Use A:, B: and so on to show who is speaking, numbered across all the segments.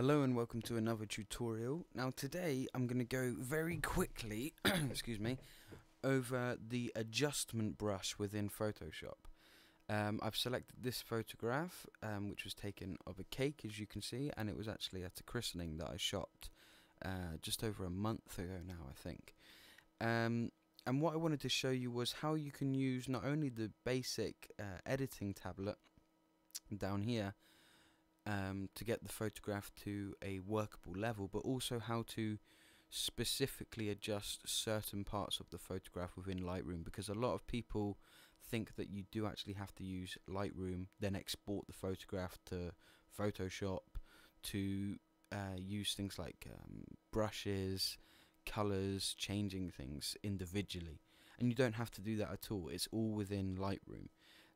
A: Hello and welcome to another tutorial. Now today I'm going to go very quickly excuse me, over the adjustment brush within Photoshop. I've selected this photograph which was taken of a cake, as you can see, and it was actually at a christening that I shot just over a month ago now, I think. And what I wanted to show you was how you can use not only the basic editing tablet down here to get the photograph to a workable level, but also how to specifically adjust certain parts of the photograph within Lightroom, because a lot of people think that you do actually have to use Lightroom, then export the photograph to Photoshop to use things like brushes, colors, changing things individually, and you don't have to do that at all. It's all within Lightroom.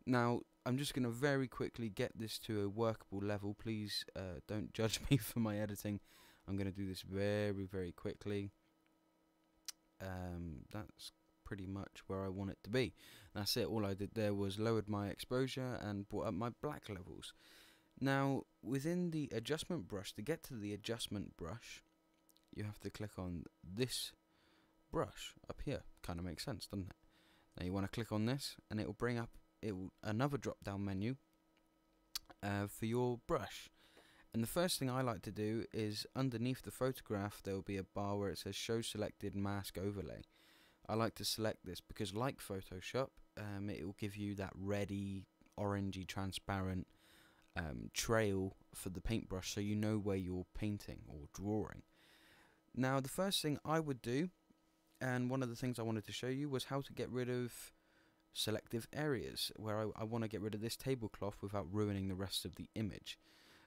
A: Now I'm just going to very quickly get this to a workable level. Please don't judge me for my editing. I'm going to do this very quickly. That's pretty much where I want it to be. That's it. All I did there was lowered my exposure and brought up my black levels. Now within the adjustment brush, to get to the adjustment brush, you have to click on this brush up here. Kind of makes sense, doesn't it? Now you want to click on this and it will bring up another drop down menu for your brush. And the first thing I like to do is underneath the photograph there will be a bar where it says show selected mask overlay. I like to select this because, like Photoshop, it will give you that reddy, orangey, transparent trail for the paintbrush, so you know where you're painting or drawing. Now the first thing I would do, and one of the things I wanted to show you, was how to get rid of selective areas where I want to get rid of this tablecloth without ruining the rest of the image.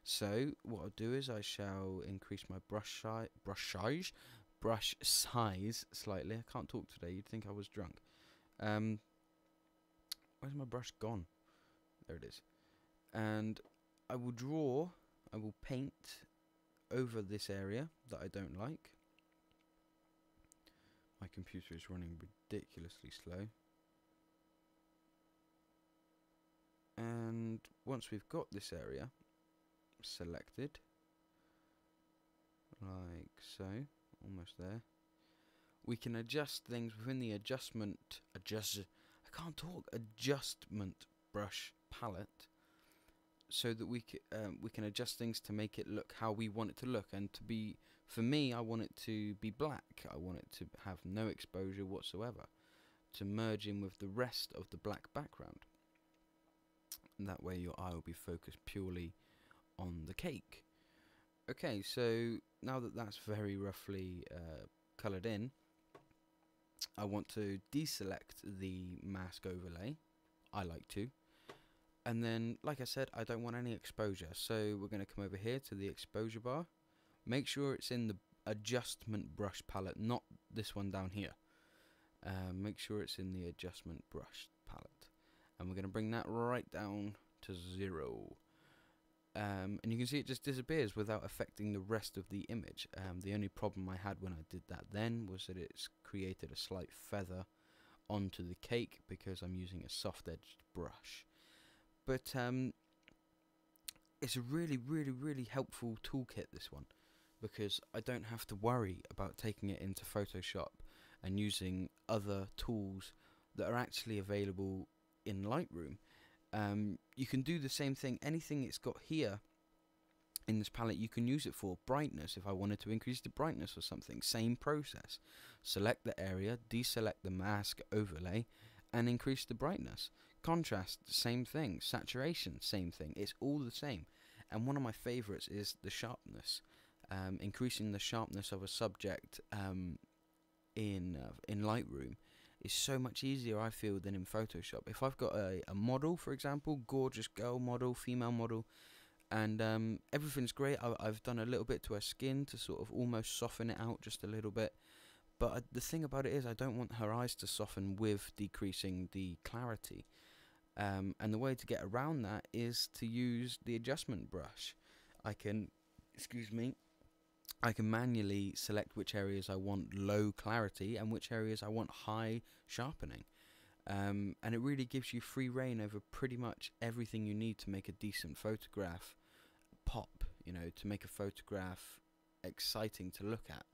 A: So what I'll do is I shall increase my brush size slightly. I can't talk today, you'd think I was drunk. Where's my brush gone? There it is. And I will paint over this area that I don't like. My computer is running ridiculously slow. And once we've got this area selected, like so, almost there, we can adjust things within the adjustment brush palette, so that we can adjust things to make it look how we want it to look. And for me, I want it to be black. I want it to have no exposure whatsoever, to merge in with the rest of the black background. And that way your eye will be focused purely on the cake. Okay, so now that that's very roughly coloured in, I want to deselect the mask overlay. I like to. And then, like I said, I don't want any exposure, so we're going to come over here to the exposure bar. Make sure it's in the adjustment brush palette, not this one down here. Make sure it's in the adjustment brush palette. And we're going to bring that right down to 0. And you can see it just disappears without affecting the rest of the image. The only problem I had when I did that then was that it's created a slight feather onto the cake because I'm using a soft-edged brush. But it's a really helpful toolkit, this one, because I don't have to worry about taking it into Photoshop and using other tools that are actually available in Lightroom. You can do the same thing. Anything it's got here in this palette, you can use it for. Brightness, if I wanted to increase the brightness or something, same process. Select the area, deselect the mask overlay, and increase the brightness. Contrast, same thing. Saturation, same thing. It's all the same. And one of my favorites is the sharpness. Increasing the sharpness of a subject in Lightroom is so much easier, I feel, than in Photoshop. If I've got a model, for example, gorgeous girl model, female model, and everything's great, I've done a little bit to her skin to sort of almost soften it out just a little bit, but the thing about it is I don't want her eyes to soften with decreasing the clarity, and the way to get around that is to use the adjustment brush. I can manually select which areas I want low clarity and which areas I want high sharpening. And it really gives you free reign over pretty much everything you need to make a decent photograph pop, you know, to make a photograph exciting to look at.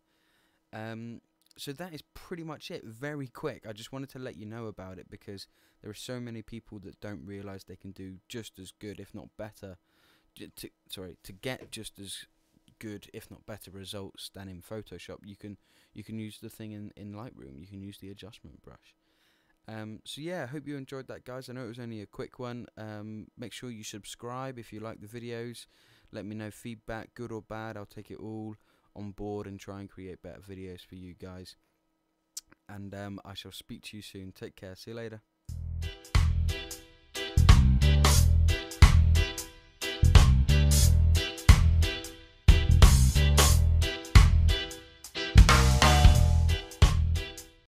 A: So that is pretty much it. Very quick. I just wanted to let you know about it because there are so many people that don't realize they can do just as good, if not better, to get just as good, if not better, results than in Photoshop. You can use the thing in Lightroom. You can use the adjustment brush. So yeah, I hope you enjoyed that, guys. I know it was only a quick one. Make sure you subscribe if you like the videos. Let me know feedback, good or bad. I'll take it all on board and try and create better videos for you guys. And I shall speak to you soon. Take care. See you later.